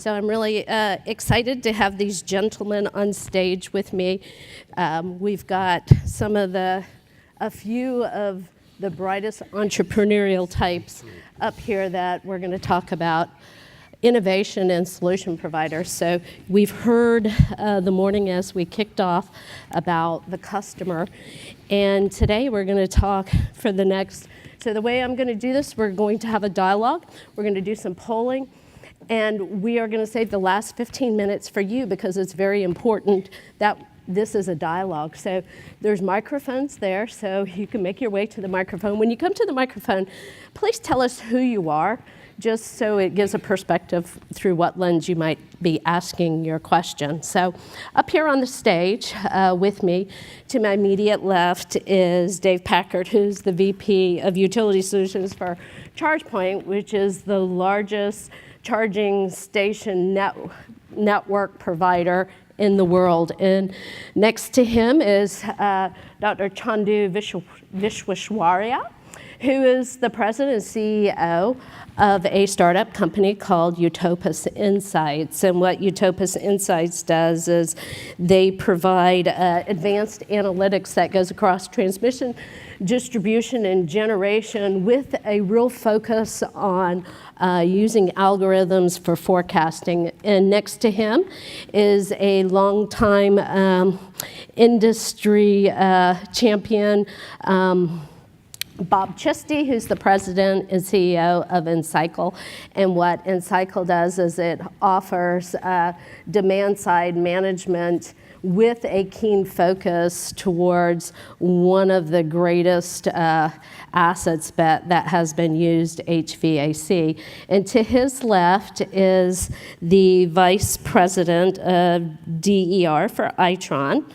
So I'm really excited to have these gentlemen on stage with me. We've got a few of the brightest entrepreneurial types up here that we're going to talk about innovation and solution providers. So we've heard the morning as we kicked off about the customer, and today we're going to talk for the next. So the way I'm going to do this, we're going to have a dialogue. We're going to do some polling, and we are going to save the last 15 minutes for you because it's very important that this is a dialogue. So there's microphones there, so you can make your way to the microphone. When you come to the microphone, please tell us who you are, just so it gives a perspective through what lens you might be asking your question. So up here on the stage with me, to my immediate left, is Dave Packard, who's the VP of Utility Solutions for Chargepoint, which is the largest charging station network provider in the world. And next to him is Dr. Chandu Visweswariah, who is the president and CEO of a startup company called Utopus Insights. And what Utopus Insights does is they provide advanced analytics that goes across transmission, distribution, and generation with a real focus on using algorithms for forecasting. And next to him is a longtime industry champion, Bob Chiste, who's the president and CEO of Encycle. And what Encycle does is it offers demand-side management with a keen focus towards one of the greatest assets that has been used, HVAC. And to his left is the vice president of DER for Itron,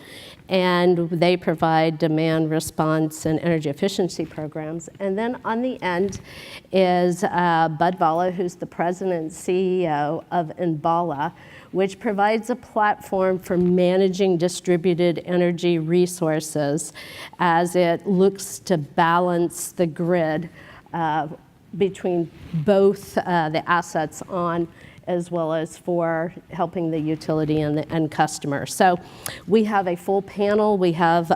and they provide demand response and energy efficiency programs. And then on the end is Bud Valla, who's the president and CEO of Enbala, which provides a platform for managing distributed energy resources as it looks to balance the grid between both the assets on as well as for helping the utility and the end customer. So we have a full panel. We have,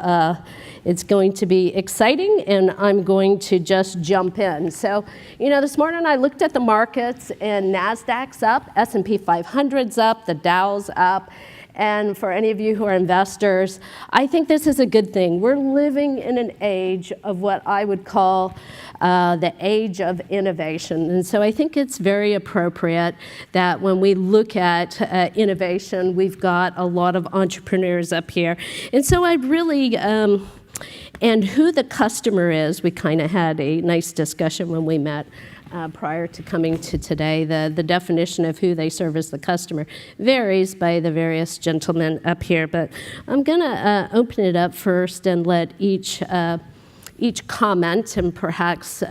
it's going to be exciting, and I'm going to just jump in. So, this morning I looked at the markets, and NASDAQ's up, S&P 500's up, the Dow's up. And for any of you who are investors, I think this is a good thing. We're living in an age of what I would call the age of innovation. And so I think it's very appropriate that when we look at innovation, we've got a lot of entrepreneurs up here. And so I really, and who the customer is, we kind of had a nice discussion when we met prior to coming to today. The definition of who they serve as the customer varies by the various gentlemen up here, but I'm going to open it up first and let each comment, and perhaps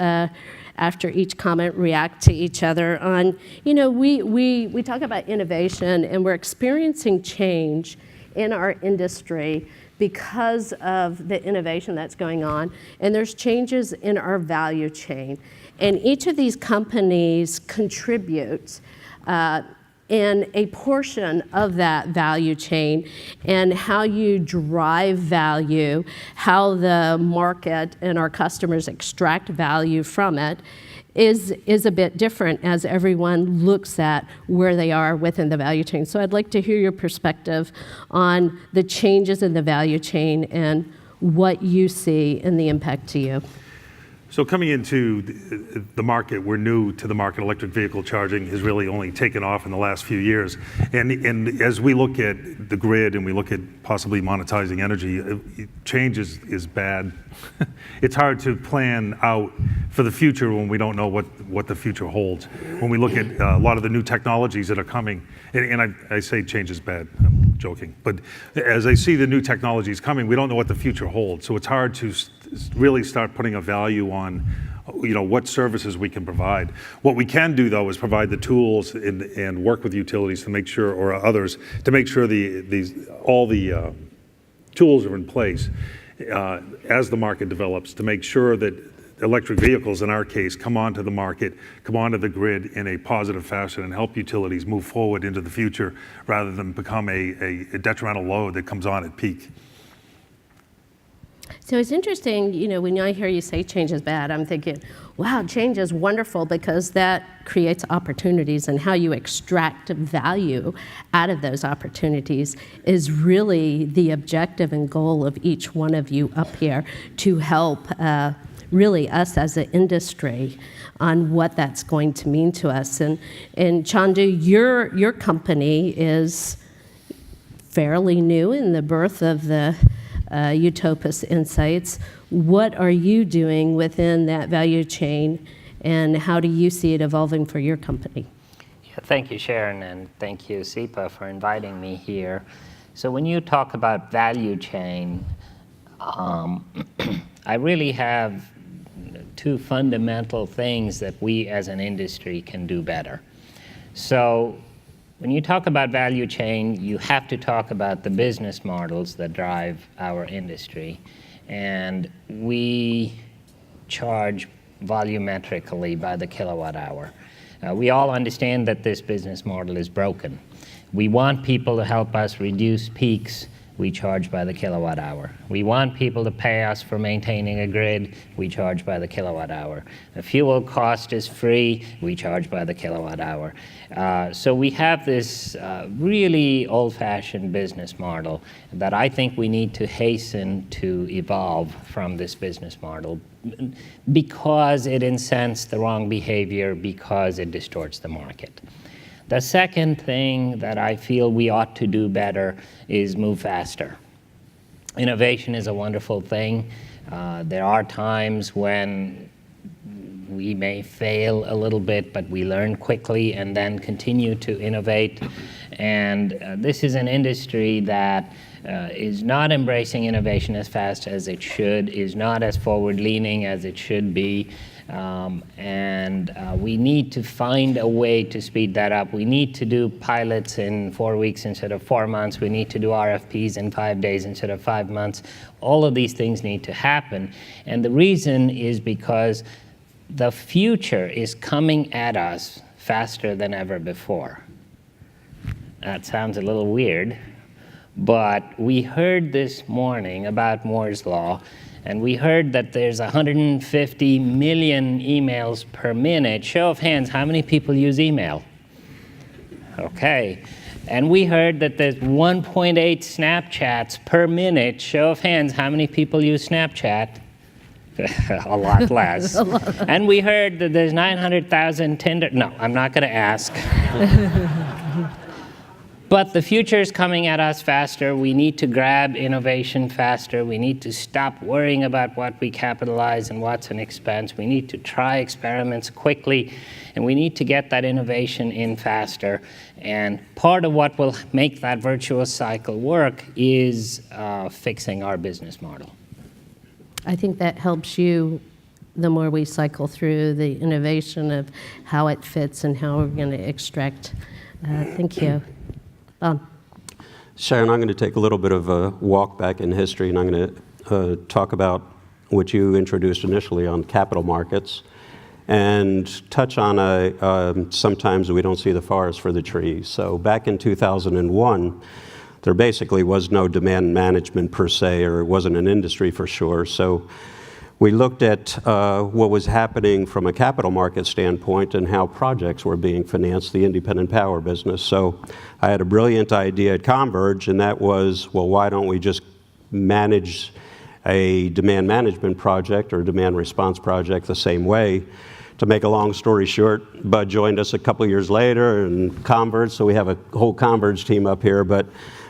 after each comment react to each other on, we talk about innovation, and we're experiencing change in our industry because of the innovation that's going on, and there's changes in our value chain. And each of these companies contributes in a portion of that value chain, and how you drive value, how the market and our customers extract value from it is a bit different as everyone looks at where they are within the value chain. So I'd like to hear your perspective on the changes in the value chain and what you see and the impact to you. So coming into the market, we're new to the market. Electric vehicle charging has really only taken off in the last few years. And as we look at the grid and we look at possibly monetizing energy, change is bad. It's hard to plan out for the future when we don't know what the future holds. When we look at a lot of the new technologies that are coming, and I say change is bad, I'm joking, but as I see the new technologies coming, we don't know what the future holds. So it's hard to really start putting a value on what services we can provide. What we can do, though, is provide the tools and work with utilities to make sure, or others, to make sure all the tools are in place as the market develops, to make sure that electric vehicles, in our case, come onto the market, come onto the grid in a positive fashion and help utilities move forward into the future rather than become a detrimental load that comes on at peak. So it's interesting, when I hear you say change is bad, I'm thinking, wow, change is wonderful because that creates opportunities, and how you extract value out of those opportunities is really the objective and goal of each one of you up here, to help really us as an industry on what that's going to mean to us. And Chandu, your company is fairly new in the birth of the Utopus Insights. What are you doing within that value chain, and how do you see it evolving for your company? Yeah, thank you, Sharon, and thank you, SEPA, for inviting me here. So when you talk about value chain, I really have two fundamental things that we as an industry can do better. So when you talk about value chain, you have to talk about the business models that drive our industry. And we charge volumetrically by the kilowatt hour. We all understand that this business model is broken. We want people to help us reduce peaks. We charge by the kilowatt hour. We want people to pay us for maintaining a grid. We charge by the kilowatt hour. The fuel cost is free. We charge by the kilowatt hour. So we have this really old-fashioned business model that I think we need to hasten to evolve from this business model, because it incents the wrong behavior, because it distorts the market. The second thing that I feel we ought to do better is move faster. Innovation is a wonderful thing. There are times when we may fail a little bit, but we learn quickly and then continue to innovate. And this is an industry that is not embracing innovation as fast as it should, is not as forward-leaning as it should be. We need to find a way to speed that up. We need to do pilots in 4 weeks instead of 4 months. We need to do RFPs in 5 days instead of 5 months. All of these things need to happen. And the reason is because the future is coming at us faster than ever before. That sounds a little weird, but we heard this morning about Moore's Law, and we heard that there's 150 million emails per minute. Show of hands, how many people use email? Okay. And we heard that there's 1.8 Snapchats per minute. Show of hands, how many people use Snapchat? A lot less. And we heard that there's 900,000 Tinder. No, I'm not going to ask. But the future is coming at us faster. We need to grab innovation faster. We need to stop worrying about what we capitalize and what's an expense. We need to try experiments quickly, and we need to get that innovation in faster. And part of what will make that virtuous cycle work is fixing our business model. I think that helps you the more we cycle through the innovation of how it fits and how we're going to extract. Thank you. Sharon, I'm going to take a little bit of a walk back in history, and I'm going to talk about what you introduced initially on capital markets, and touch on sometimes we don't see the forest for the trees. So back in 2001, there basically was no demand management per se, or it wasn't an industry for sure. So we looked at what was happening from a capital market standpoint and how projects were being financed, the independent power business. So I had a brilliant idea at Converge, and that was, well, why don't we just manage a demand management project or demand response project the same way? To make a long story short, Bud joined us a couple years later in Converge, so we have a whole Converge team up here. But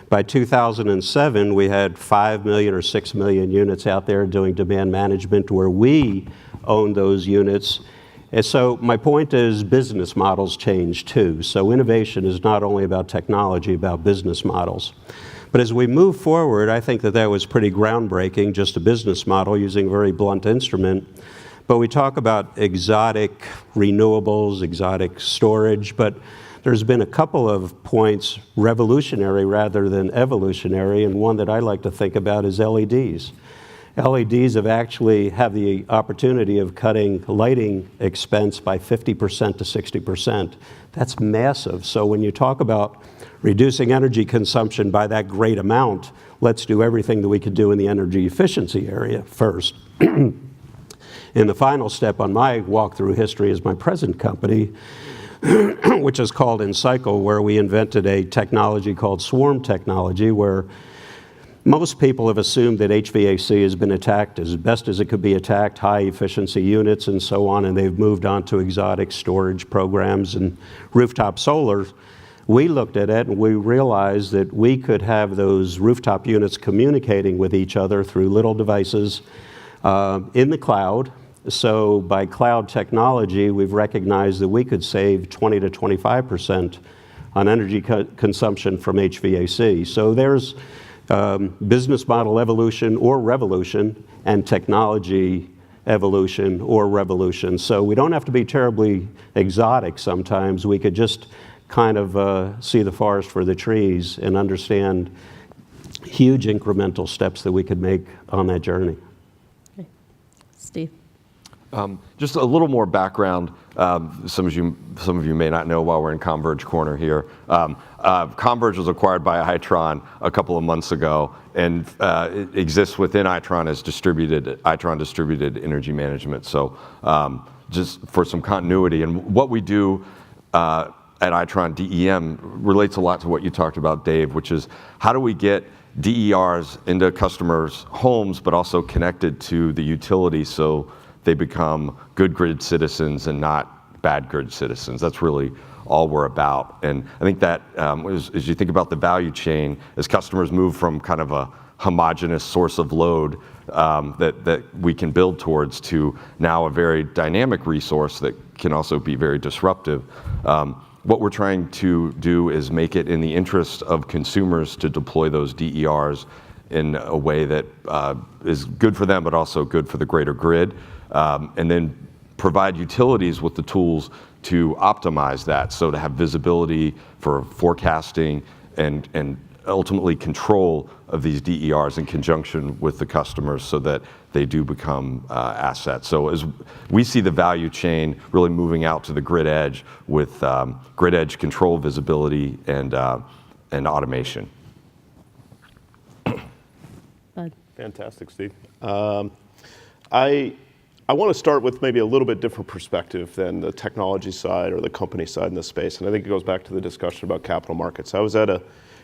by 2007, we had 5 million or 6 million units out there doing demand management where we own those units. And so my point is business models change too. So innovation is not only about technology, about business models. But as we move forward, I think that was pretty groundbreaking, just a business model using a very blunt instrument. But we talk about exotic renewables, exotic storage, but there's been a couple of points revolutionary rather than evolutionary, and one that I like to think about is LEDs. LEDs have the opportunity of cutting lighting expense by 50% to 60%. That's massive. So when you talk about reducing energy consumption by that great amount, let's do everything that we could do in the energy efficiency area first. And the final step on my walk through history is my present company, which is called Encycle, where we invented a technology called swarm technology, where most people have assumed that HVAC has been attacked as best as it could be attacked, high efficiency units and so on, and they've moved on to exotic storage programs and rooftop solar. We looked at it and we realized that we could have those rooftop units communicating with each other through little devices in the cloud. So by cloud technology, we've recognized that we could save 20 to 25% on energy consumption from HVAC. So there's business model evolution or revolution, and technology evolution or revolution. So we don't have to be terribly exotic sometimes. We could just kind of see the forest for the trees and understand huge incremental steps that we could make on that journey. Okay. Steve. Just a little more background. Some of you may not know while we're in Converge Corner here. Converge was acquired by Itron a couple of months ago, and it exists within Itron as Itron Distributed Energy Management. So just for some continuity, and what we do at Itron DEM relates a lot to what you talked about, Dave, which is how do we get DERs into customers' homes, but also connected to the utility so they become good grid citizens and not bad grid citizens. That's really all we're about. And I think that as you think about the value chain, as customers move from kind of a homogeneous source of load that we can build towards to now a very dynamic resource that can also be very disruptive, what we're trying to do is make it in the interest of consumers to deploy those DERs in a way that is good for them, but also good for the greater grid. And then provide utilities with the tools to optimize that, so to have visibility for forecasting and ultimately control of these DERs in conjunction with the customers so that they do become assets. So as we see the value chain really moving out to the grid edge with grid edge control visibility and automation. Fantastic, Steve. I want to start with maybe a little bit different perspective than the technology side or the company side in this space, and I think it goes back to the discussion about capital markets. I was at an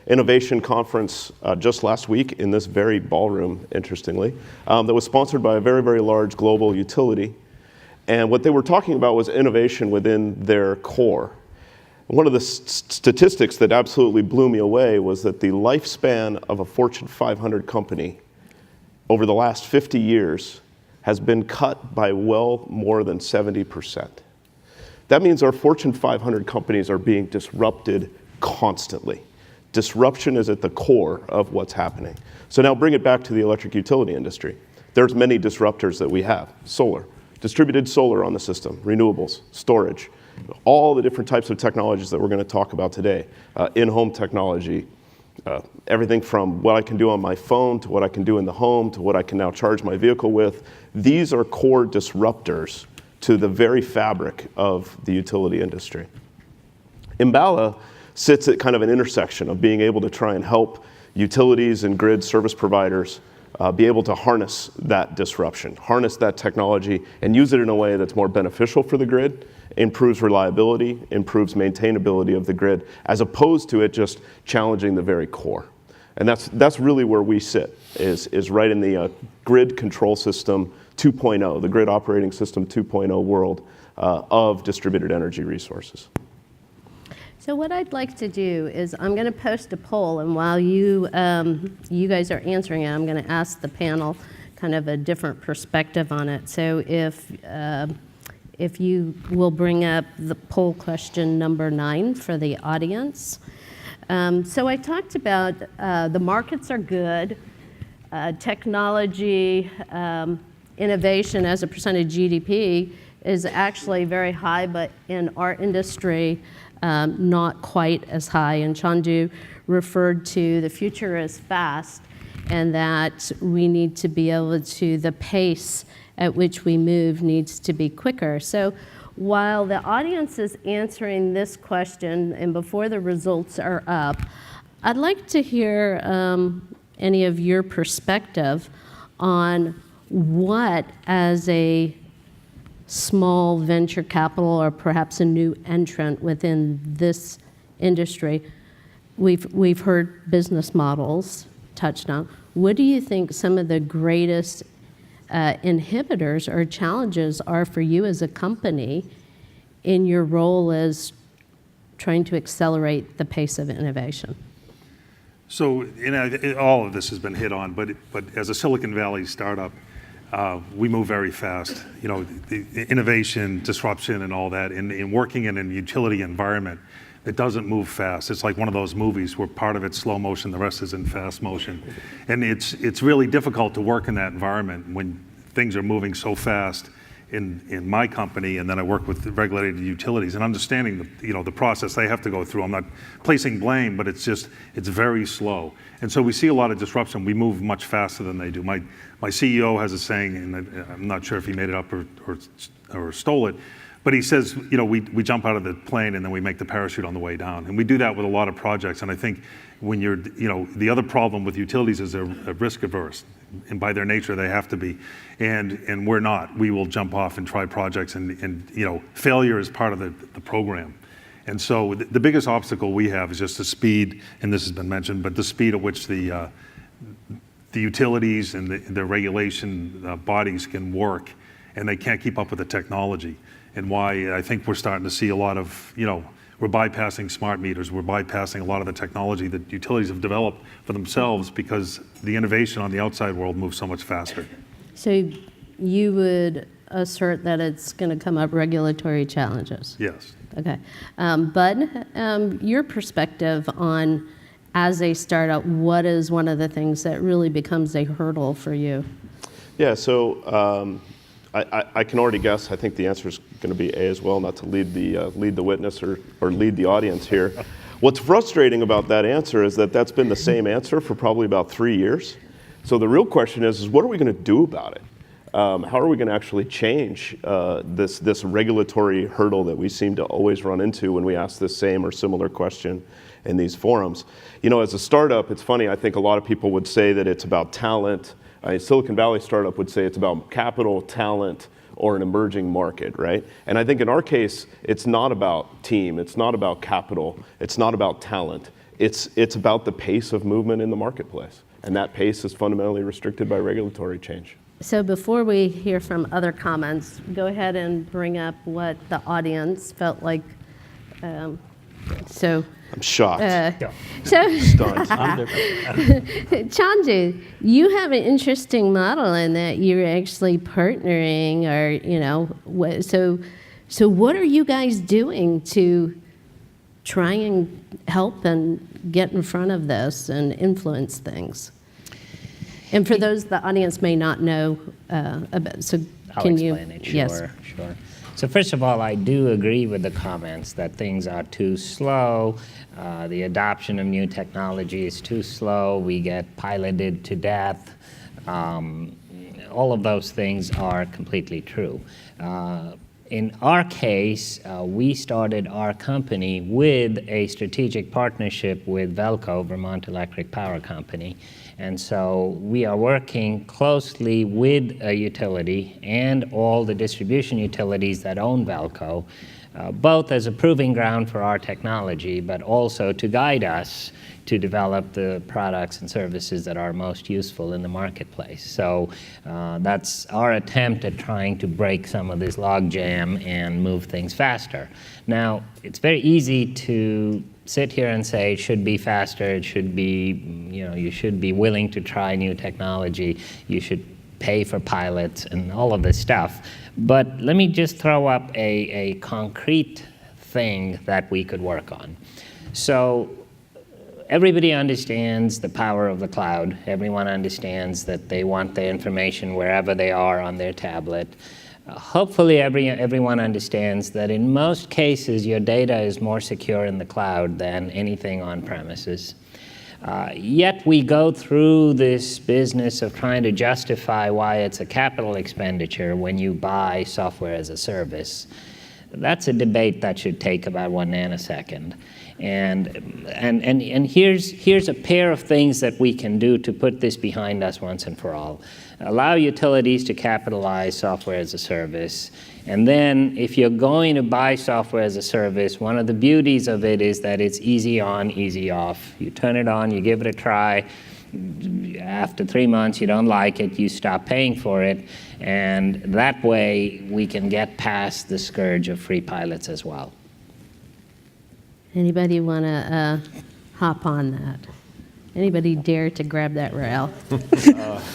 innovation conference just last week in this very ballroom, interestingly, that was sponsored by a very, very large global utility, and what they were talking about was innovation within their core. One of the statistics that absolutely blew me away was that the lifespan of a Fortune 500 company over the last 50 years has been cut by well more than 70%. That means our Fortune 500 companies are being disrupted constantly. Disruption is at the core of what's happening. So now bring it back to the electric utility industry. There's many disruptors that we have. Solar, distributed solar on the system, renewables, storage, all the different types of technologies that we're going to talk about today, in-home technology, everything from what I can do on my phone to what I can do in the home to what I can now charge my vehicle with. These are core disruptors to the very fabric of the utility industry. Enbala sits at kind of an intersection of being able to try and help utilities and grid service providers be able to harness that disruption, harness that technology, and use it in a way that's more beneficial for the grid, improves reliability, improves maintainability of the grid, as opposed to it just challenging the very core. And that's really where we sit, is right in the grid control system 2.0, the grid operating system 2.0 world of distributed energy resources. So what I'd like to do is I'm going to post a poll, and while you guys are answering it, I'm going to ask the panel kind of a different perspective on it. So if you will bring up the poll question number 9 for the audience. So I talked about the markets are good, technology, innovation as a percent of GDP is actually very high, but in our industry, not quite as high. And Chandu referred to the future as fast. and that we need to be able to, the pace at which we move needs to be quicker. So while the audience is answering this question and before the results are up, I'd like to hear any of your perspective on what, as a small venture capital or perhaps a new entrant within this industry, we've heard business models touched on. What do you think some of the greatest inhibitors or challenges are for you as a company in your role as trying to accelerate the pace of innovation? So, all of this has been hit on, but as a Silicon Valley startup, we move very fast. The innovation, disruption, and all that, in working in a utility environment, it doesn't move fast. It's like one of those movies where part of it's slow motion, the rest is in fast motion. And it's really difficult to work in that environment when things are moving so fast in my company, and then I work with the regulated utilities and understanding the process they have to go through. I'm not placing blame, but it's very slow. And so we see a lot of disruption. We move much faster than they do. My CEO has a saying, and I'm not sure if he made it up or stole it, but he says, we jump out of the plane and then we make the parachute on the way down. And we do that with a lot of projects. And I think when you're, the other problem with utilities is they're risk averse. And by their nature, they have to be. And we're not. We will jump off and try projects, and failure is part of the program. And so the biggest obstacle we have is just the speed, and this has been mentioned, but the speed at which the utilities and the regulation bodies can work, and they can't keep up with the technology. And why I think we're starting to see a lot of, we're bypassing smart meters, we're bypassing a lot of the technology that utilities have developed for themselves because the innovation on the outside world moves so much faster. So you would assert that it's going to come up regulatory challenges? Yes. Okay. Bud, your perspective on, as a startup, what is one of the things that really becomes a hurdle for you? Yeah, so I can already guess. I think the answer is going to be A as well, not to lead the witness or lead the audience here. What's frustrating about that answer is that that's been the same answer for probably about 3 years. So the real question is what are we going to do about it? How are we going to actually change this regulatory hurdle that we seem to always run into when we ask this same or similar question in these forums? As a startup, it's funny. I think a lot of people would say that it's about talent. A Silicon Valley startup would say it's about capital, talent, or an emerging market, right? And I think in our case, it's not about team, it's not about capital, it's not about talent. It's about the pace of movement in the marketplace. And that pace is fundamentally restricted by regulatory change. So before we hear from other comments, go ahead and bring up what the audience felt like. I'm shocked. Stunned. Stunned. Chandu, you have an interesting model in that you're actually partnering, or so what are you guys doing to try and help and get in front of this and influence things? And for those the audience may not know about, so can you? I'll explain it. Sure, yes. Sure. So first of all, I do agree with the comments that things are too slow. The adoption of new technology is too slow. We get piloted to death. All of those things are completely true. In our case, we started our company with a strategic partnership with Velco, Vermont Electric Power Company. And so we are working closely with a utility and all the distribution utilities that own Velco, both as a proving ground for our technology, but also to guide us to develop the products and services that are most useful in the marketplace. So that's our attempt at trying to break some of this logjam and move things faster. Now, it's very easy to sit here and say it should be faster, it should be, you should be willing to try new technology, you should pay for pilots and all of this stuff. But let me just throw up a concrete thing that we could work on. So everybody understands the power of the cloud. Everyone understands that they want their information wherever they are on their tablet. Hopefully everyone understands that in most cases your data is more secure in the cloud than anything on premises. Yet we go through this business of trying to justify why it's a capital expenditure when you buy software as a service. That's a debate that should take about 1 nanosecond. And here's a pair of things that we can do to put this behind us once and for all. Allow utilities to capitalize software as a service. And then if you're going to buy software as a service, one of the beauties of it is that it's easy on, easy off. You turn it on, you give it a try. After 3 months, you don't like it, you stop paying for it. And that way, we can get past the scourge of free pilots as well. Anybody want to hop on that? Anybody dare to grab that rail?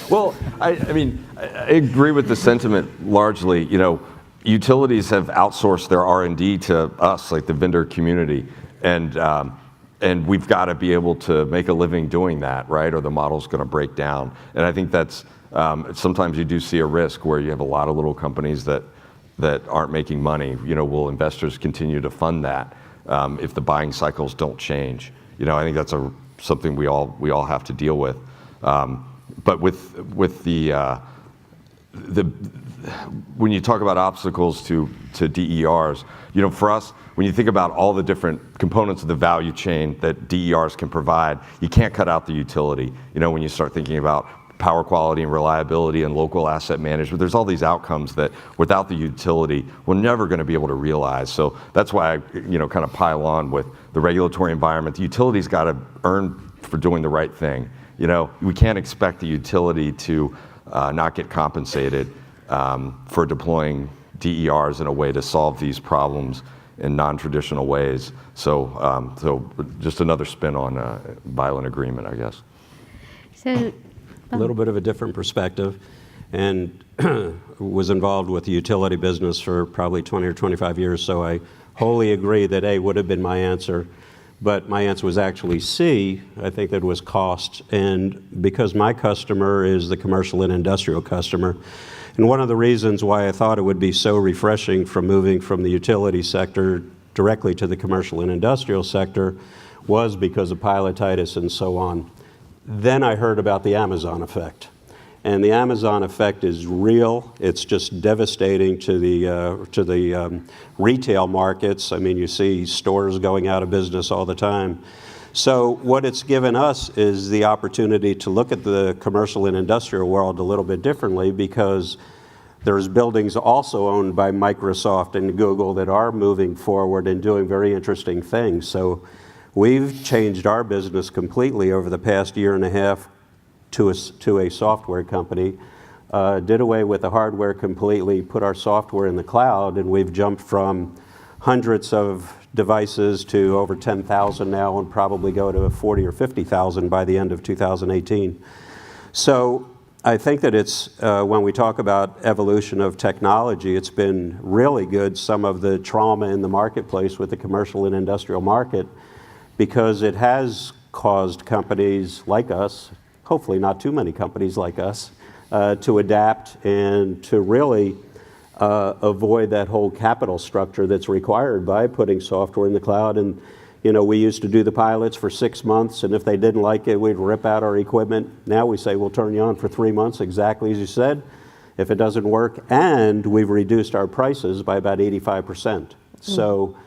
Well, I mean, I agree with the sentiment largely. You know, utilities have outsourced their R&D to us, like the vendor community, and we've got to be able to make a living doing that, right? Or the model's going to break down. And I think that's sometimes you do see a risk where you have a lot of little companies that aren't making money. You know, will investors continue to fund that if the buying cycles don't change? You know, I think that's something we all have to deal with. But with the when you talk about obstacles to DERs, you know, for us, when you think about all the different components of the value chain that DERs can provide, you can't cut out the utility. You know, when you start thinking about power quality and reliability and local asset management, there's all these outcomes that without the utility, we're never going to be able to realize. So that's why I, you know, kind of pile on with the regulatory environment. The utility's got to earn for doing the right thing. You know, we can't expect the utility to not get compensated for deploying DERs in a way to solve these problems in non-traditional ways. So just another spin on violent agreement, I guess. So, A little bit of a different perspective, and was involved with the utility business for probably 20 or 25 years, so I wholly agree that A would have been my answer, but my answer was actually C. I think that was cost, and because my customer is the commercial and industrial customer, and one of the reasons why I thought it would be so refreshing from moving from the utility sector directly to the commercial and industrial sector was because of pilotitis and so on. Then I heard about the Amazon effect. And the Amazon effect is real. It's just devastating to the retail markets. I mean, you see stores going out of business all the time. So what it's given us is the opportunity to look at the commercial and industrial world a little bit differently, because there's buildings also owned by Microsoft and Google that are moving forward and doing very interesting things. So we've changed our business completely over the past year and a half to a software company, did away with the hardware completely, put our software in the cloud, and we've jumped from hundreds of devices to over 10,000 now, and probably go to 40 or 50,000 by the end of 2018. So I think that it's, when we talk about evolution of technology, it's been really good, some of the trauma in the marketplace with the commercial and industrial market, because it has caused companies like us, hopefully not too many companies like us, to adapt and to really avoid that whole capital structure that's required by putting software in the cloud. And you know, we used to do the pilots for 6 months, and if they didn't like it, we'd rip out our equipment. Now we say, we'll turn you on for 3 months, exactly as you said, if it doesn't work. And we've reduced our prices by about 85%. So,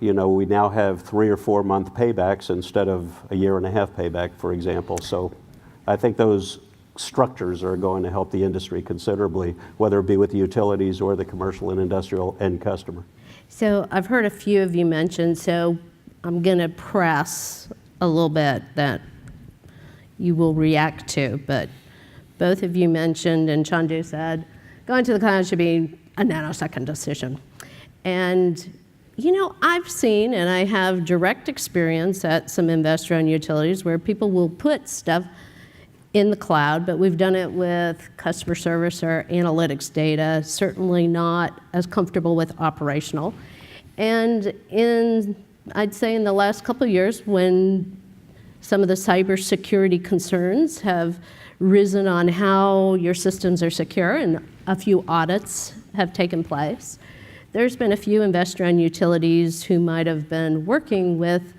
you know, we now have 3 or 4 month paybacks instead of a 1.5 year payback, for example. So I think those structures are going to help the industry considerably, whether it be with the utilities or the commercial and industrial end customer. So I've heard a few of you mention, so I'm going to press a little bit that you will react to, but both of you mentioned, and Chandu said, going to the cloud should be a nanosecond decision. And you know, I've seen, and I have direct experience at some investor-owned utilities where people will put stuff in the cloud, but we've done it with customer service or analytics data, certainly not as comfortable with operational. And I'd say in the last couple of years, when some of the cybersecurity concerns have risen on how your systems are secure, and a few audits have taken place, there's been a few investor-owned utilities who might have been working with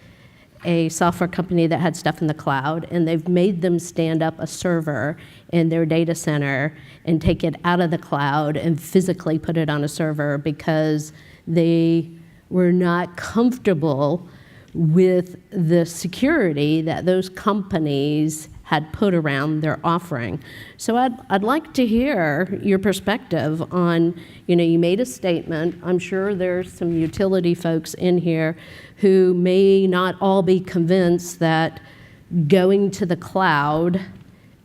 a software company that had stuff in the cloud, and they've made them stand up a server in their data center and take it out of the cloud and physically put it on a server because they were not comfortable with the security that those companies had put around their offering. So I'd like to hear your perspective on, you made a statement. I'm sure there's some utility folks in here who may not all be convinced that going to the cloud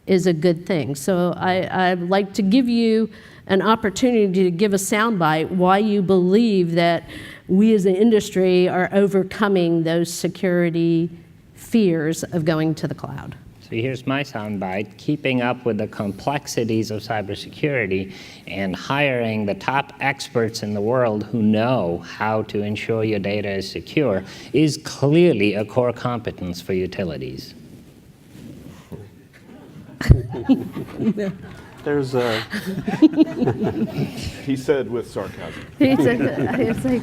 is a good thing. So I'd like to give you an opportunity to give a soundbite why you believe that we as an industry are overcoming those security fears of going to the cloud. So here's my soundbite: keeping up with the complexities of cybersecurity and hiring the top experts in the world who know how to ensure your data is secure is clearly a core competence for utilities. There's a... He said with sarcasm. It's like,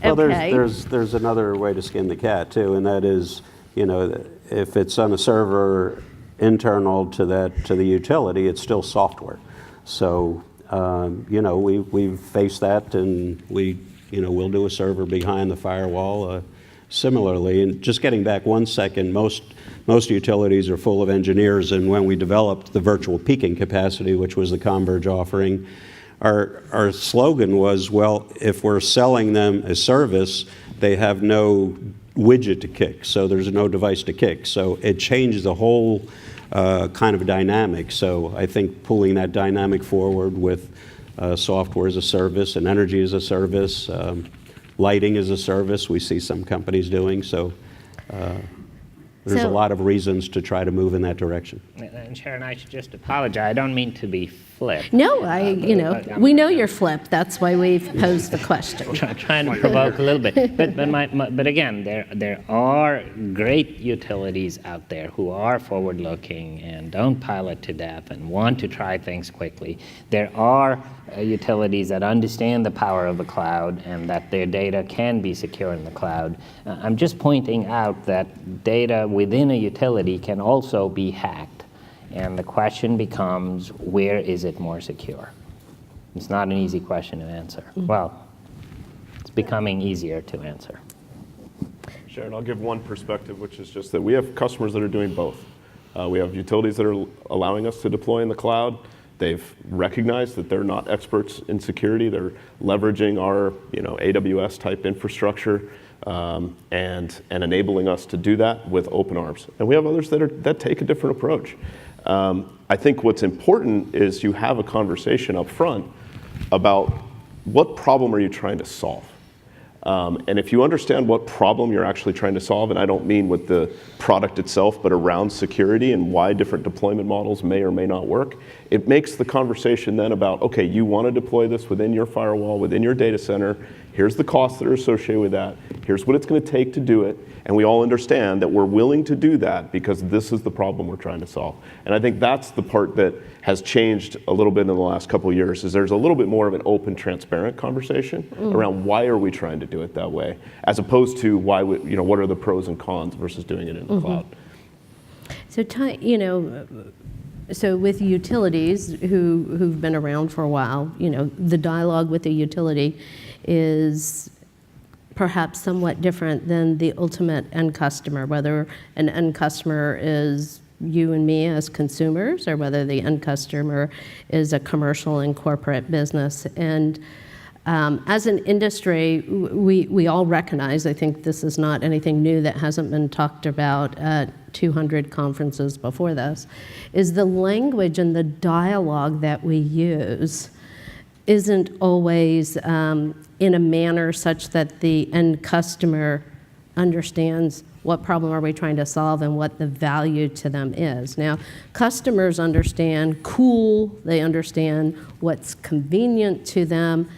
Well, okay. there's another way to skin the cat too, and that is, if it's on a server internal to the utility, it's still software. So, we've faced that, and we'll do a server behind the firewall. Similarly, and just getting back 1 second, most utilities are full of engineers, and when we developed the virtual peaking capacity, which was the Converge offering, our slogan was, well, if we're selling them a service, they have no widget to kick, so there's no device to kick. So it changed the whole kind of dynamic. So I think pulling that dynamic forward with software as a service and energy as a service, lighting as a service, we see some companies doing. So there's a lot of reasons to try to move in that direction. And Sharon, I should just apologize. I don't mean to be flip. No, we know you're flip. That's why we've posed the question. Trying to provoke a little bit, but again, there are great utilities out there who are forward-looking and don't pilot to death and want to try things quickly. There are utilities that understand the power of the cloud and that their data can be secure in the cloud. I'm just pointing out that data within a utility can also be hacked. And the question becomes, where is it more secure? It's not an easy question to answer. Well, it's becoming easier to answer. Sharon, I'll give one perspective, which is just that we have customers that are doing both. We have utilities that are allowing us to deploy in the cloud. They've recognized that they're not experts in security. They're leveraging our AWS type infrastructure and enabling us to do that with open arms. And we have others that take a different approach. I think what's important is you have a conversation up front about what problem are you trying to solve. And if you understand what problem you're actually trying to solve, and I don't mean with the product itself, but around security and why different deployment models may or may not work, it makes the conversation then about, okay, you want to deploy this within your firewall, within your data center, here's the costs that are associated with that, here's what it's going to take to do it, and we all understand that we're willing to do that because this is the problem we're trying to solve. And I think that's the part that has changed a little bit in the last couple of years, is there's a little bit more of an open, transparent conversation around why are we trying to do it that way, as opposed to why what are the pros and cons versus doing it in the cloud. So, so with utilities who've been around for a while, the dialogue with the utility is perhaps somewhat different than the ultimate end customer, whether an end customer is you and me as consumers, or whether the end customer is a commercial and corporate business. And as an industry, we all recognize, I think this is not anything new that hasn't been talked about at 200 conferences before this, is the language and the dialogue that we use isn't always in a manner such that the end customer understands what problem are we trying to solve and what the value to them is. Now, customers understand cool, they understand what's convenient to them.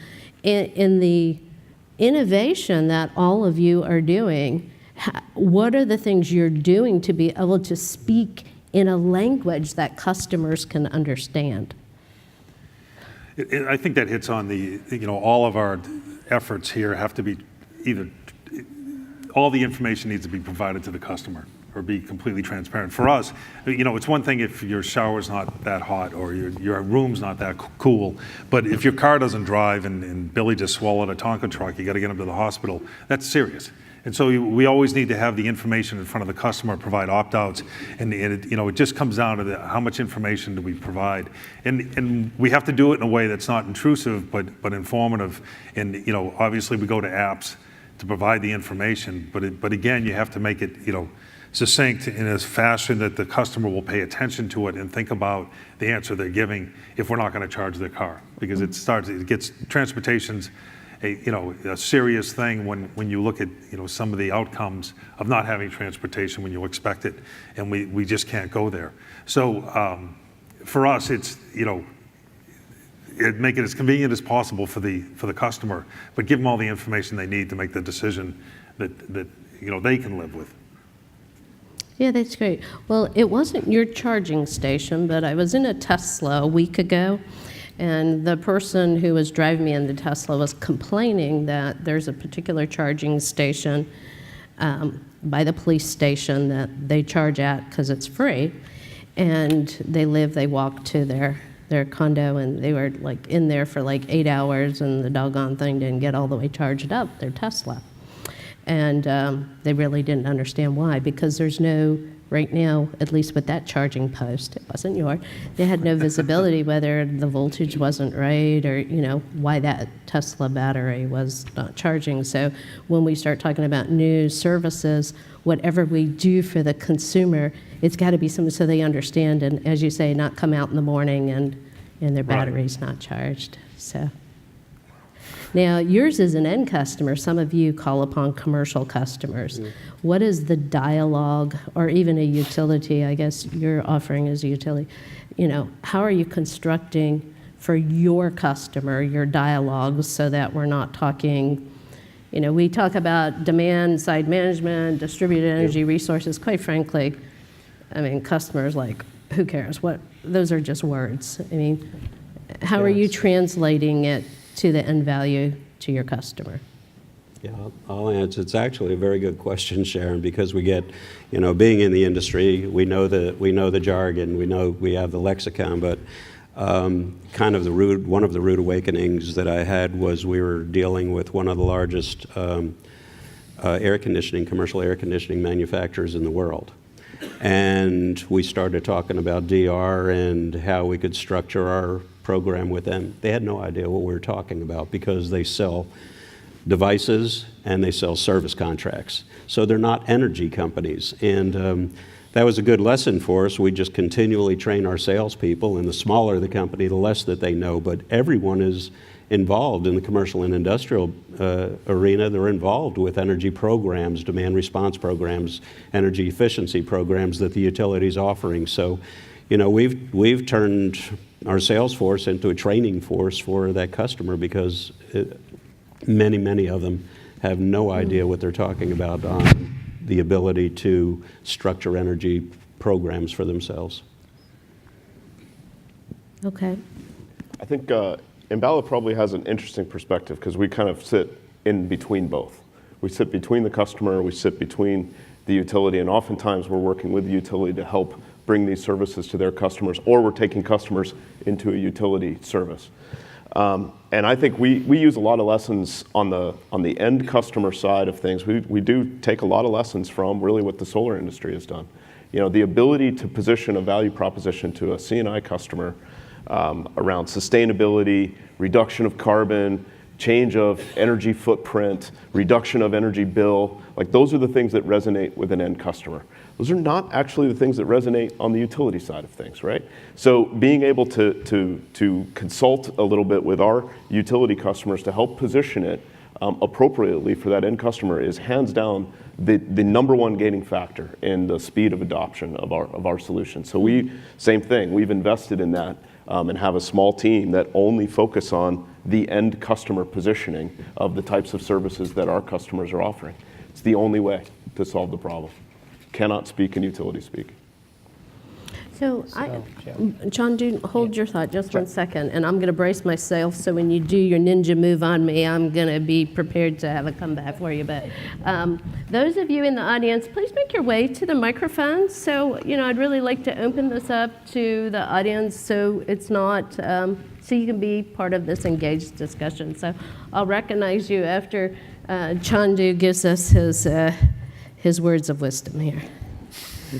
In the innovation that all of you are doing, what are the things you're doing to be able to speak in a language that customers can understand? I think that hits on all of our efforts here have to be either all the information needs to be provided to the customer or be completely transparent. For us, it's one thing if your shower's not that hot or your room's not that cool, but if your car doesn't drive and Billy just swallowed a Tonka truck, you got to get him to the hospital, that's serious. And so we always need to have the information in front of the customer, provide opt-outs, and it just comes down to how much information do we provide. And we have to do it in a way that's not intrusive, but informative. And obviously we go to apps to provide the information, but again, you have to make it succinct in a fashion that the customer will pay attention to it and think about the answer they're giving if we're not going to charge their car. Because transportation's a serious thing when you look at some of the outcomes of not having transportation when you expect it, and we just can't go there. So for us, it's make it as convenient as possible for the customer, but give them all the information they need to make the decision that they can live with. Yeah, that's great. Well, it wasn't your charging station, but I was in a Tesla a week ago, and the person who was driving me in the Tesla was complaining that there's a particular charging station by the police station that they charge at because it's free, and they walk to their condo, and they were like in there for like 8 hours, and the doggone thing didn't get all the way charged up, their Tesla. And they really didn't understand why, because there's no, right now, at least with that charging post, it wasn't yours, they had no visibility whether the voltage wasn't right or, why that Tesla battery was not charging. So when we start talking about new services, whatever we do for the consumer, it's got to be something so they understand, and as you say, not come out in the morning and their battery's not charged. So. Now, yours is an end customer. Some of you call upon commercial customers. Mm. What is the dialogue, or even a utility? I guess your offering is a utility. How are you constructing for your customer your dialogues so that we're not talking, we talk about demand side management, distributed energy resources. Quite frankly, customers who cares? Those are just words. How are you translating it to the end value to your customer? Yeah, I'll answer. It's actually a very good question, Sharon, because we get, being in the industry, we know the jargon, we have the lexicon, but one of the rude awakenings that I had was we were dealing with one of the largest commercial air conditioning manufacturers in the world. And we started talking about DR and how we could structure our program with them. They had no idea what we were talking about because they sell devices and they sell service contracts. So they're not energy companies. And that was a good lesson for us. We just continually train our salespeople, and the smaller the company, the less that they know. But everyone is involved in the commercial and industrial arena. They're involved with energy programs, demand response programs, energy efficiency programs that the utility is offering. So, we've turned our sales force into a training force for that customer because many of them have no idea what they're talking about on the ability to structure energy programs for themselves. Okay. I think Enbala probably has an interesting perspective because we kind of sit in between both. We sit between the customer, we sit between the utility, and oftentimes we're working with the utility to help bring these services to their customers, or we're taking customers into a utility service. And I think we use a lot of lessons on the end customer side of things. We do take a lot of lessons from really what the solar industry has done. The ability to position a value proposition to a C&I customer around sustainability, reduction of carbon, change of energy footprint, reduction of energy bill, those are the things that resonate with an end customer. Those are not actually the things that resonate on the utility side of things, right? So being able to consult a little bit with our utility customers to help position it appropriately for that end customer is hands down the number one gating factor in the speed of adoption of our solution. So same thing, we've invested in that and have a small team that only focus on the end customer positioning of the types of services that our customers are offering. It's the only way to solve the problem. Cannot speak in utility speak. So, Chandu, hold your thought just Sure. 1 second, and I'm going to brace myself so when you do your ninja move on me, I'm going to be prepared to have a comeback for you. But those of you in the audience, please make your way to the microphone. So, I'd really like to open this up to the audience so it's not, so you can be part of this engaged discussion. So I'll recognize you after Chandu gives us his words of wisdom here.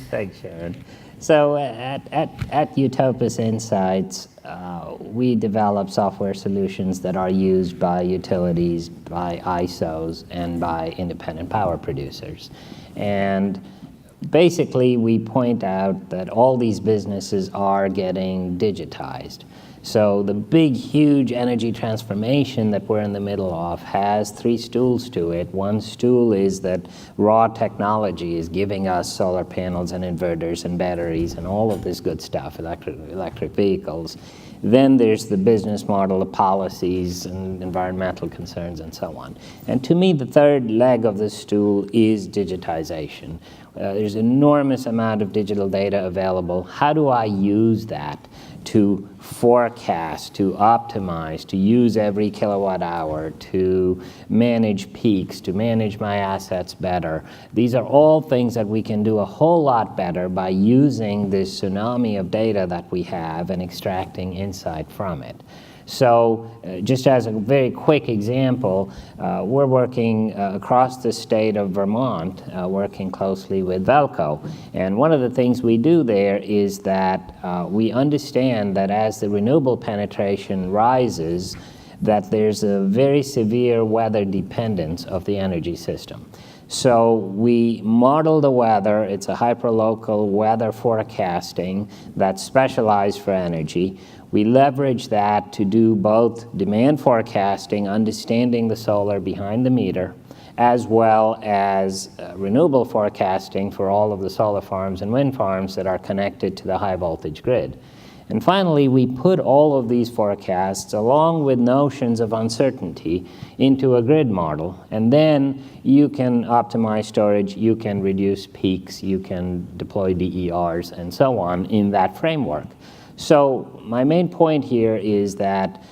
Thanks, Sharon. So at Utopus Insights, we develop software solutions that are used by utilities, by ISOs, and by independent power producers. And basically, we point out that all these businesses are getting digitized. So the big, huge energy transformation that we're in the middle of has 3 stools to it. One stool is that raw technology is giving us solar panels and inverters and batteries and all of this good stuff, electric vehicles. Then there's the business model, the policies and environmental concerns and so on. And to me, the third leg of the stool is digitization. There's enormous amount of digital data available. How do I use that to forecast, to optimize, to use every kilowatt hour, to manage peaks, to manage my assets better? These are all things that we can do a whole lot better by using this tsunami of data that we have and extracting insight from it. So just as a very quick example, we're working across the state of Vermont, working closely with Velco. And one of the things we do there is that we understand that as the renewable penetration rises, that there's a very severe weather dependence of the energy system. So we model the weather. It's a hyperlocal weather forecasting that's specialized for energy. We leverage that to do both demand forecasting, understanding the solar behind the meter, as well as renewable forecasting for all of the solar farms and wind farms that are connected to the high voltage grid. And finally, we put all of these forecasts, along with notions of uncertainty, into a grid model. And then you can optimize storage, you can reduce peaks, you can deploy DERs, and so on in that framework. So my main point here is that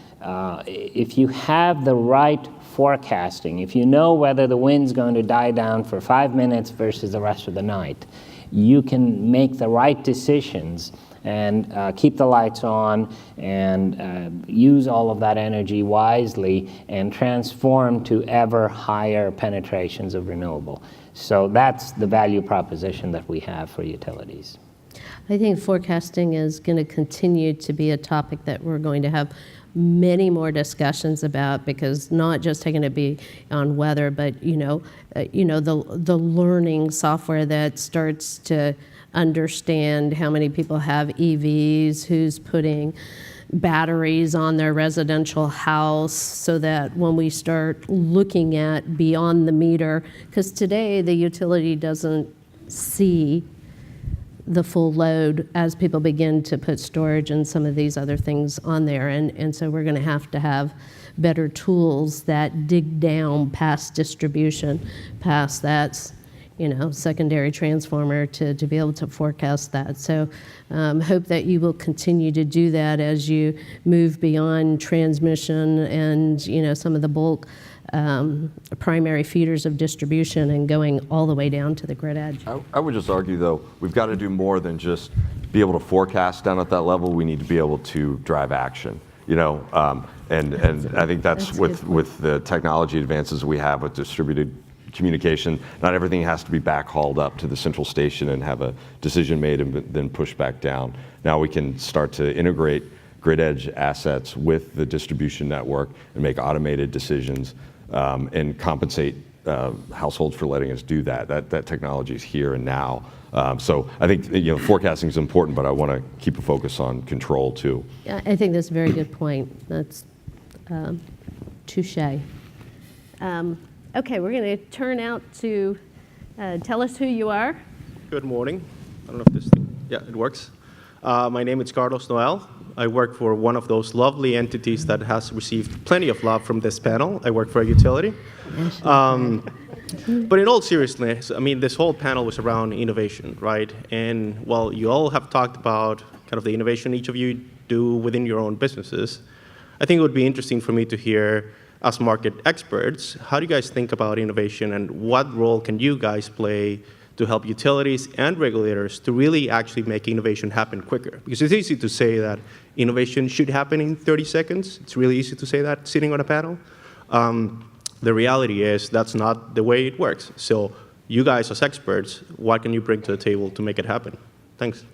if you have the right forecasting, if you know whether the wind's going to die down for 5 minutes versus the rest of the night, you can make the right decisions and keep the lights on and use all of that energy wisely and transform to ever higher penetrations of renewable. So that's the value proposition that we have for utilities. I think forecasting is going to continue to be a topic that we're going to have many more discussions about, because not just going to be on weather, but the learning software that starts to understand how many people have EVs, who's putting batteries on their residential house, so that when we start looking at beyond the meter, because today the utility doesn't see the full load as people begin to put storage and some of these other things on there. And so we're going to have better tools that dig down past distribution, past that, secondary transformer to be able to forecast that. So hope that you will continue to do that as you move beyond transmission and, some of the bulk primary feeders of distribution and going all the way down to the grid edge. I would just argue, though, we've got to do more than just be able to forecast down at that level. We need to be able to drive action, and I think that's with the technology advances we have with distributed communication. Not everything has to be backhauled up to the central station and have a decision made and then pushed back down. Now we can start to integrate grid edge assets with the distribution network and make automated decisions and compensate households for letting us do that. That technology is here and now. So I think forecasting is important, but I want to keep a focus on control too. Yeah, I think that's a very good point. That's touche. Okay, we're going to turn out to tell us who you are. Good morning. I don't know if this, it works. My name is Carlos Noel. I work for one of those lovely entities that has received plenty of love from this panel. I work for a utility. But in all seriousness, I mean, this whole panel was around innovation, right? And while you all have talked about kind of the innovation each of you do within your own businesses, I think it would be interesting for me to hear, as market experts, how do you guys think about innovation and what role can you guys play to help utilities and regulators to really actually make innovation happen quicker? Because it's easy to say that innovation should happen in 30 seconds. It's really easy to say that sitting on a panel. The reality is that's not the way it works. So you guys as experts, what can you bring to the table to make it happen? Thanks.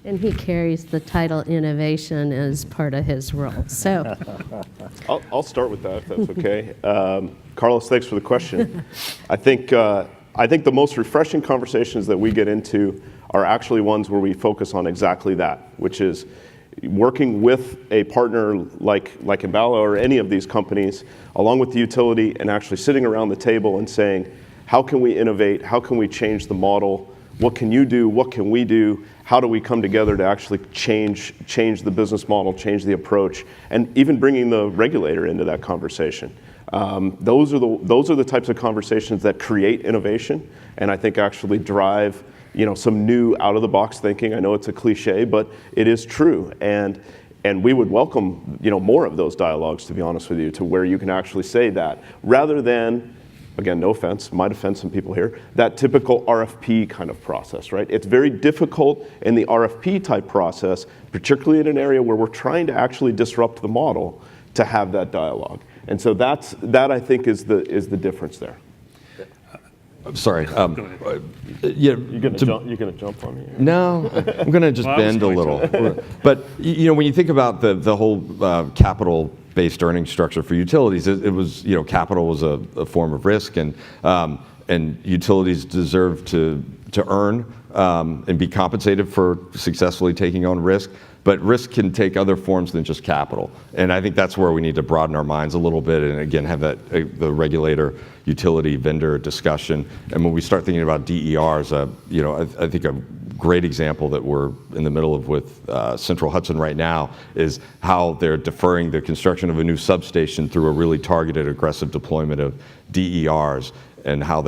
And he carries the title innovation as part of his role. So I'll start with that, if that's okay. Carlos, thanks for the question. I think the most refreshing conversations that we get into are actually ones where we focus on exactly that, which is working with a partner like Enbala or any of these companies, along with the utility, and actually sitting around the table and saying, how can we innovate? How can we change the model? What can you do? What can we do? How do we come together to actually change the business model, change the approach, and even bringing the regulator into that conversation? Those are the types of conversations that create innovation, and I think actually drive some new out-of-the-box thinking. I know it's a cliche, but it is true, and we would welcome more of those dialogues, to be honest with you, to where you can actually say that rather than, again, no offense, might offend some people here, that typical RFP kind of process, right? It's very difficult in the RFP type process, particularly in an area where we're trying to actually disrupt the model, to have that dialogue. And so that I think is the difference there. I'm sorry. You're gonna jump on me? No, I'm going to just bend a little. But when you think about the whole capital-based earnings structure for utilities, it was capital was a form of risk, and utilities deserve to earn and be compensated for successfully taking on risk. But risk can take other forms than just capital, and I think that's where we need to broaden our minds a little bit, and again have that the regulator, utility, vendor discussion. And when we start thinking about DERs, I think a great example that we're in the middle of with Central Hudson right now is how they're deferring the construction of a new substation through a really targeted, aggressive deployment of DERs, and how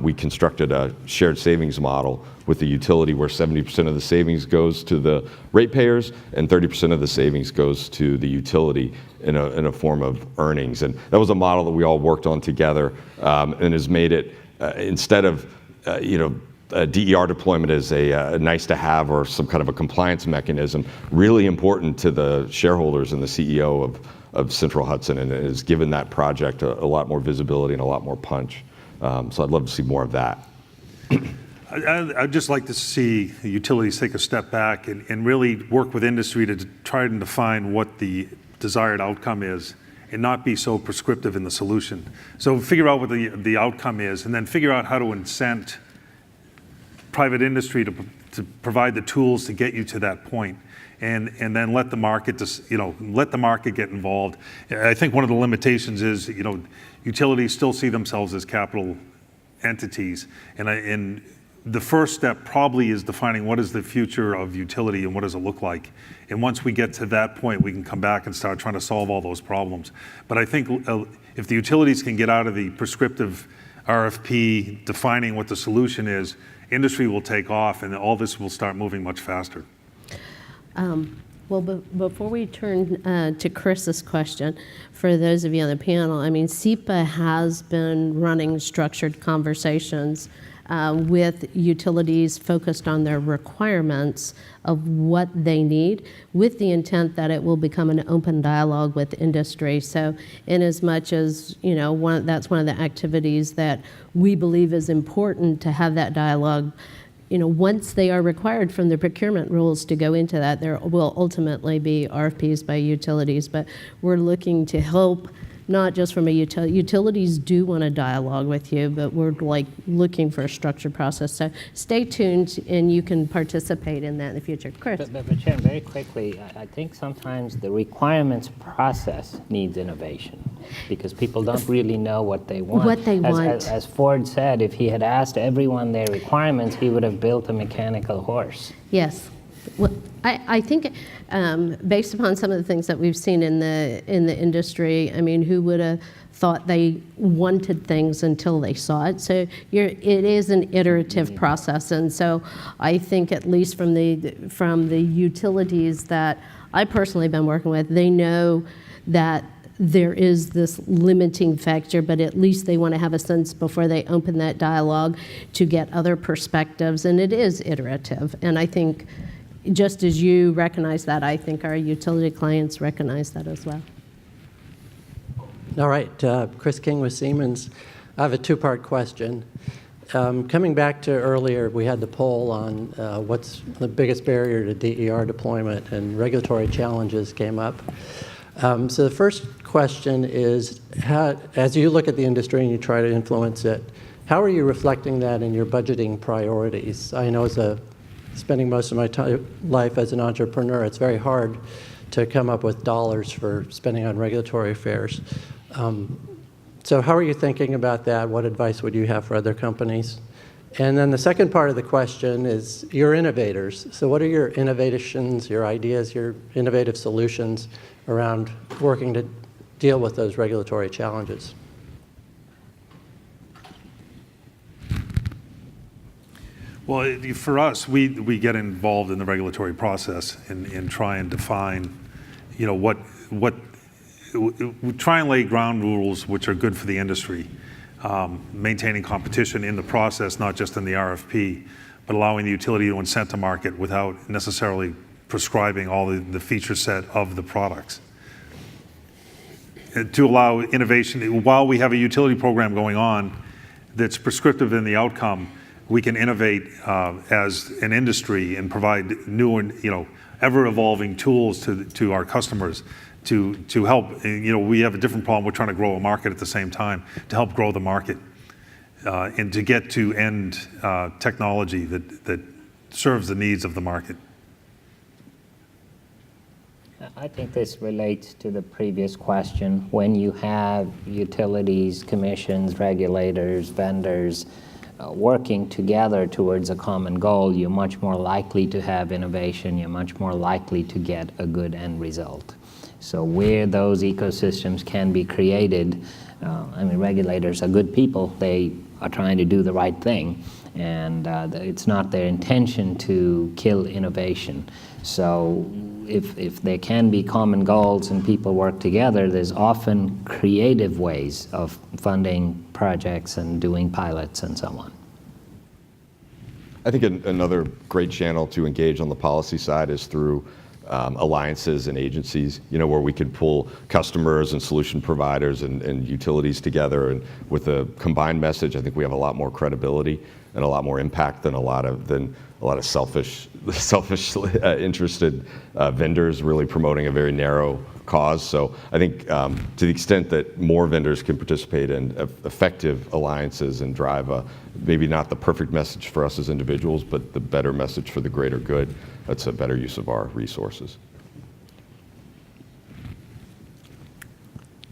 we constructed a shared savings model with the utility where 70% of the savings goes to the ratepayers and 30% of the savings goes to the utility in a form of earnings. And that was a model that we all worked on together, and has made it, instead of a DER deployment as a nice to have or some kind of a compliance mechanism, really important to the shareholders and the CEO of Central Hudson, and it has given that project a lot more visibility and a lot more punch. So I'd love to see more of that. I'd just like to see utilities take a step back and really work with industry to try and define what the desired outcome is and not be so prescriptive in the solution. So figure out what the outcome is, and then figure out how to incent private industry to provide the tools to get you to that point. And then let the market get involved. I think one of the limitations is utilities still see themselves as capital entities, and the first step probably is defining what is the future of utility and what does it look like. And once we get to that point, we can come back and start trying to solve all those problems. But I think if the utilities can get out of the prescriptive RFP defining what the solution is, industry will take off, and all this will start moving much faster. Well, before we turn to Chris's question, for those of you on the panel, I mean, SEPA has been running structured conversations with utilities focused on their requirements of what they need, with the intent that it will become an open dialogue with industry. So in as much as, that's one of the activities that we believe is important to have that dialogue. Once they are required from the procurement rules to go into that, there will ultimately be RFPs by utilities, but we're looking to help, not just from a utilities do want a dialogue with you, but we're looking for a structured process. So stay tuned, and you can participate in that in the future. Chris. But Sharon, very quickly, I think sometimes the requirements process needs innovation because people don't really know what they want. What they want. As Ford said, if he had asked everyone their requirements, he would have built a mechanical horse. Yes. Well, I think based upon some of the things that we've seen in the industry, I mean, who would have thought they wanted things until they saw it? So it is an iterative process, and so I think at least from the utilities that I personally been working with, they know that there is this limiting factor, but at least they want to have a sense before they open that dialogue to get other perspectives, and it is iterative. And I think just as you recognize that, I think our utility clients recognize that as well. All right, Chris King with Siemens. I have a two-part question. Coming back to earlier, we had the poll on what's the biggest barrier to DER deployment, and regulatory challenges came up. So the first question is, as you look at the industry and you try to influence it, how are you reflecting that in your budgeting priorities? I know spending most of my life as an entrepreneur, it's very hard to come up with dollars for spending on regulatory affairs. So how are you thinking about that? What advice would you have for other companies? And then the second part of the question is, you're innovators. So what are your innovations, your ideas, your innovative solutions around working to deal with those regulatory challenges? Well, for us, we get involved in the regulatory process and try and define, we try and lay ground rules which are good for the industry, maintaining competition in the process, not just in the RFP, but allowing the utility to incent a market without necessarily prescribing all the feature set of the products. To allow innovation, while we have a utility program going on that's prescriptive in the outcome, we can innovate as an industry and provide new and ever-evolving tools to our customers to help. We have a different problem. We're trying to grow a market at the same time to help grow the market and to get to end technology that serves the needs of the market. I think this relates to the previous question. When you have utilities, commissions, regulators, vendors working together towards a common goal, you're much more likely to have innovation, you're much more likely to get a good end result. So where those ecosystems can be created, regulators are good people, they are trying to do the right thing, and it's not their intention to kill innovation. So if there can be common goals and people work together, there's often creative ways of funding projects and doing pilots and so on. I think another great channel to engage on the policy side is through alliances and agencies, where we could pull customers and solution providers and utilities together, and with a combined message, I think we have a lot more credibility and a lot more impact than a lot of selfish interested vendors really promoting a very narrow cause. So I think to the extent that more vendors can participate in effective alliances and drive maybe not the perfect message for us as individuals, but the better message for the greater good, that's a better use of our resources.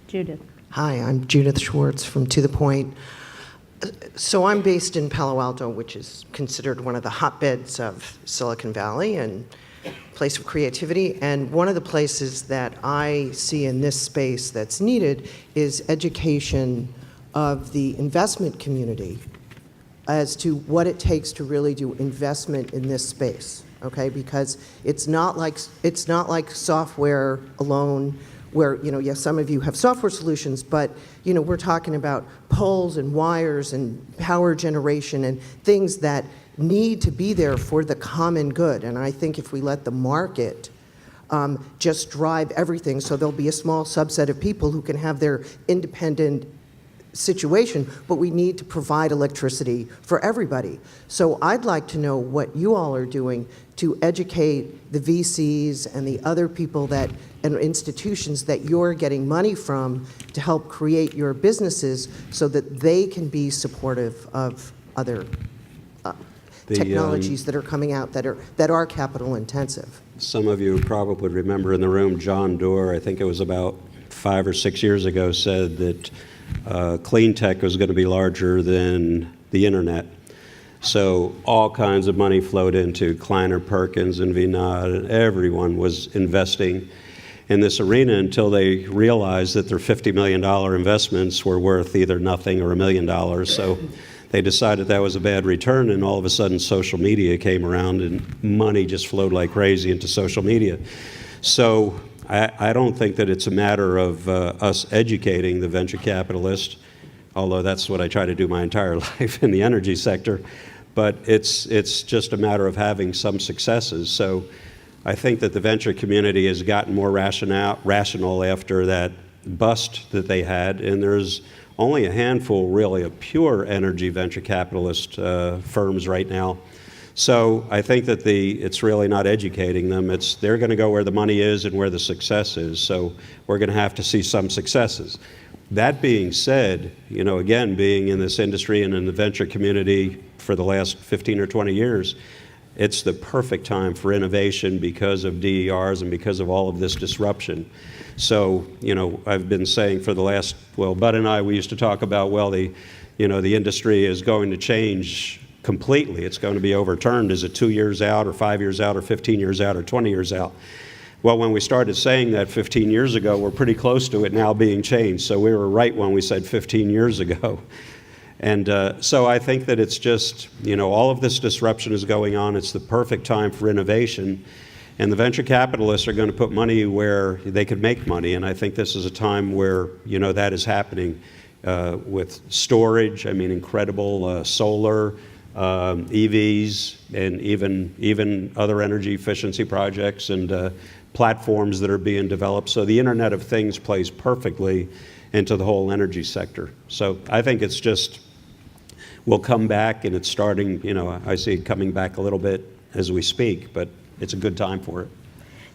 Judith. Hi, I'm Judith Schwartz from To The Point. So I'm based in Palo Alto, which is considered one of the hotbeds of Silicon Valley and place of creativity. And one of the places that I see in this space that's needed is education of the investment community as to what it takes to really do investment in this space, okay? Because it's not like software alone, where, yes, some of you have software solutions, but, we're talking about poles and wires and power generation and things that need to be there for the common good. And I think if we let the market just drive everything, so there'll be a small subset of people who can have their independent situation, but we need to provide electricity for everybody. So I'd like to know what you all are doing to educate the VCs and the other people and institutions that you're getting money from to help create your businesses so that they can be supportive of other technologies that are coming out that are capital intensive. Some of you probably remember in the room, John Doerr, I think it was about 5 or 6 years ago, said that clean tech was going to be larger than the internet. So all kinds of money flowed into Kleiner Perkins and Vinod, and everyone was investing in this arena until they realized that their $50 million investments were worth either nothing or $1 million. So they decided that was a bad return, and all of a sudden social media came around and money just flowed like crazy into social media. So I don't think that it's a matter of us educating the venture capitalist, although that's what I try to do my entire life in the energy sector, but it's just a matter of having some successes. So I think that the venture community has gotten more rational after that bust that they had, and there's only a handful really of pure energy venture capitalist firms right now. So I think that it's really not educating them. They're going to go where the money is and where the success is. So we're going to have to see some successes. That being said, again, being in this industry and in the venture community for the last 15 or 20 years, it's the perfect time for innovation because of DERs and because of all of this disruption. So, I've been saying for the last, Bud and I, we used to talk about, the industry is going to change completely. It's going to be overturned. Is it 2 years out or 5 years out or 15 years out or 20 years out? Well, when we started saying that 15 years ago, we're pretty close to it now being changed. So we were right when we said 15 years ago. And so I think that it's just, all of this disruption is going on. It's the perfect time for innovation. And the venture capitalists are going to put money where they could make money. And I think this is a time where, that is happening with storage. I mean, incredible solar, EVs, and even other energy efficiency projects and platforms that are being developed. So the Internet of Things plays perfectly into the whole energy sector. So I think it's just, we'll come back, and it's starting, I see it coming back a little bit as we speak, but it's a good time for it.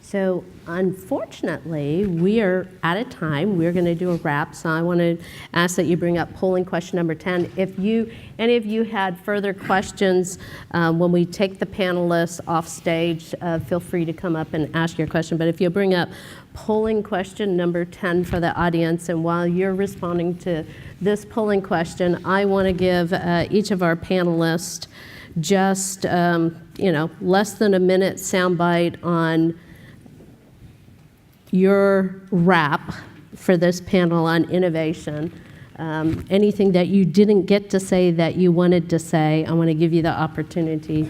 So unfortunately, we are out of time. We're going to do a wrap, so I want to ask that you bring up polling question number 10. If any of you had further questions when we take the panelists off stage, feel free to come up and ask your question. But if you'll bring up polling question number 10 for the audience, and while you're responding to this polling question, I want to give each of our panelists just less than a minute soundbite on your wrap for this panel on innovation. Anything that you didn't get to say that you wanted to say, I want to give you the opportunity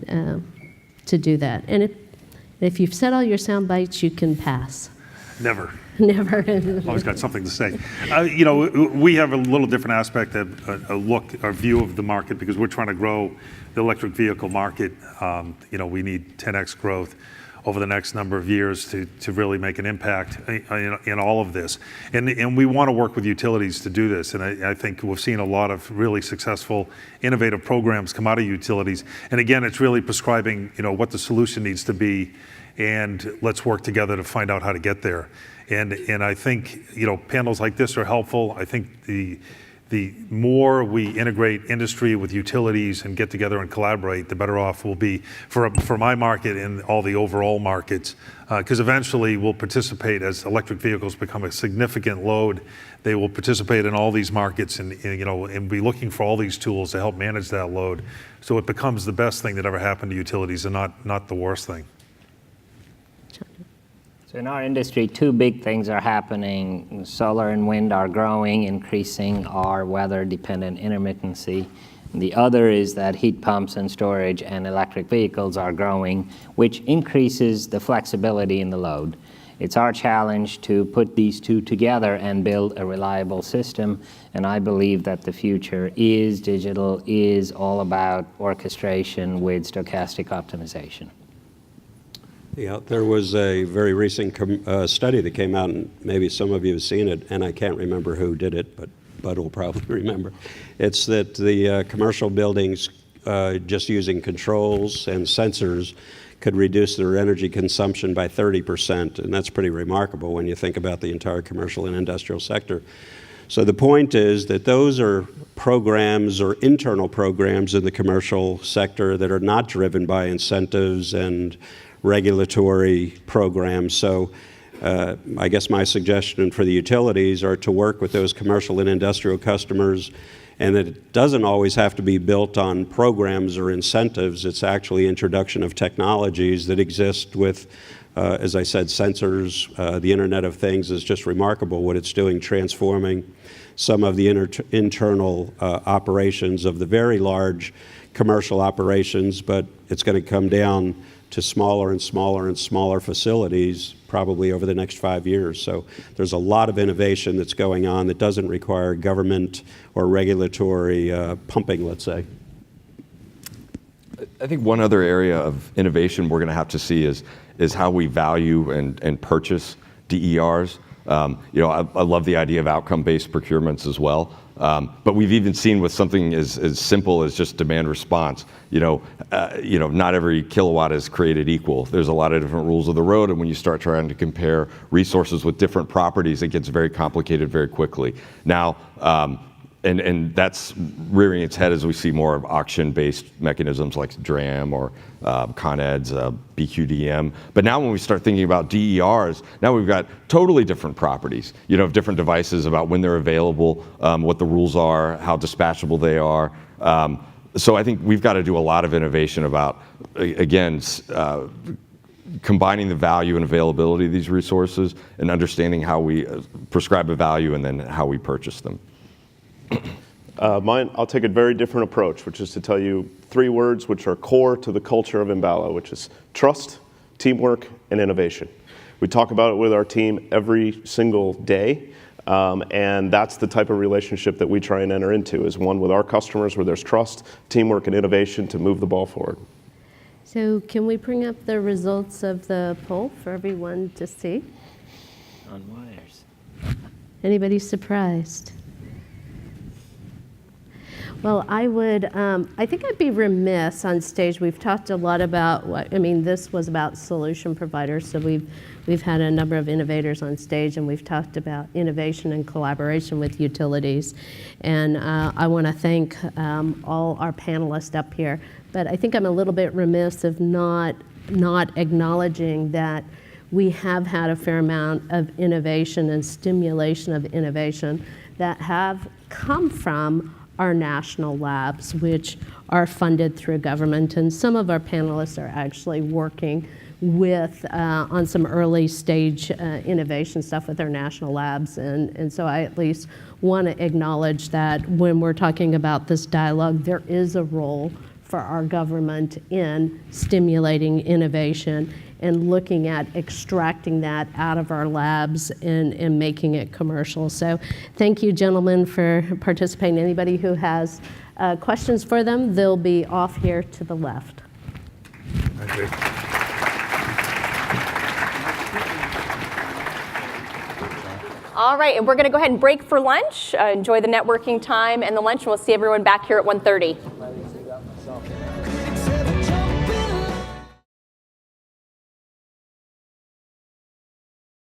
to do that. And if you've said all your sound bites, you can pass. Never. Never. Always got something to say. We have a little different aspect, a view of the market, because we're trying to grow the electric vehicle market. We need 10x growth over the next number of years to really make an impact in all of this. And we want to work with utilities to do this. And I think we've seen a lot of really successful, innovative programs come out of utilities. And again, it's really prescribing, what the solution needs to be, and let's work together to find out how to get there. And I think, panels like this are helpful. I think the more we integrate industry with utilities and get together and collaborate, the better off we'll be for my market and all the overall markets. Because eventually we'll participate as electric vehicles become a significant load. They will participate in all these markets and be looking for all these tools to help manage that load. So it becomes the best thing that ever happened to utilities and not the worst thing. So in our industry, two big things are happening. Solar and wind are growing, increasing our weather-dependent intermittency. And the other is that heat pumps and storage and electric vehicles are growing, which increases the flexibility in the load. It's our challenge to put these two together and build a reliable system. And I believe that the future is digital, is all about orchestration with stochastic optimization. Yeah, there was a very recent study that came out, and maybe some of you have seen it, and I can't remember who did it, but Bud will probably remember. It's that the commercial buildings, just using controls and sensors, could reduce their energy consumption by 30%, and that's pretty remarkable when you think about the entire commercial and industrial sector. So the point is that those are programs or internal programs in the commercial sector that are not driven by incentives and regulatory programs. So I guess my suggestion for the utilities are to work with those commercial and industrial customers and that it doesn't always have to be built on programs or incentives. It's actually introduction of technologies that exist with, as I said, sensors. The Internet of Things is just remarkable what it's doing, transforming some of the internal operations of the very large commercial operations, but it's going to come down to smaller and smaller and smaller facilities probably over the next 5 years. So there's a lot of innovation that's going on that doesn't require government or regulatory pumping, let's say. I think one other area of innovation we're going to have to see is how we value and purchase DERs. I love the idea of outcome-based procurements as well. But we've even seen with something as simple as just demand response. Not every kilowatt is created equal. There's a lot of different rules of the road, and when you start trying to compare resources with different properties, it gets very complicated very quickly. Now, and that's rearing its head as we see more of auction-based mechanisms like DRAM or Con Ed's BQDM. But now when we start thinking about DERs, now we've got totally different properties, of different devices about when they're available, what the rules are, how dispatchable they are. So I think we've got to do a lot of innovation about, again, combining the value and availability of these resources and understanding how we prescribe a value and then how we purchase them. I'll take a very different approach, which is to tell you 3 words which are core to the culture of Enbala, which is trust, teamwork, and innovation. We talk about it with our team every single day, and that's the type of relationship that we try and enter into, is one with our customers where there's trust, teamwork, and innovation to move the ball forward. So can we bring up the results of the poll for everyone to see? On wires. Anybody surprised? Well, I think I'd be remiss on stage. We've talked a lot about this was about solution providers, so we've had a number of innovators on stage, and we've talked about innovation and collaboration with utilities. And I want to thank all our panelists up here, but I think I'm a little bit remiss of not acknowledging that we have had a fair amount of innovation and stimulation of innovation that have come from our national labs, which are funded through government. And some of our panelists are actually working with on some early stage innovation stuff with our national labs. And so I at least want to acknowledge that when we're talking about this dialogue, there is a role for our government in stimulating innovation and looking at extracting that out of our labs and making it commercial. So thank you, gentlemen, for participating. Anybody who has questions for them, they'll be off here to the left. Okay. All right, and we're going to go ahead and break for lunch. Enjoy the networking time and the lunch, and we'll see everyone back here at 1:30.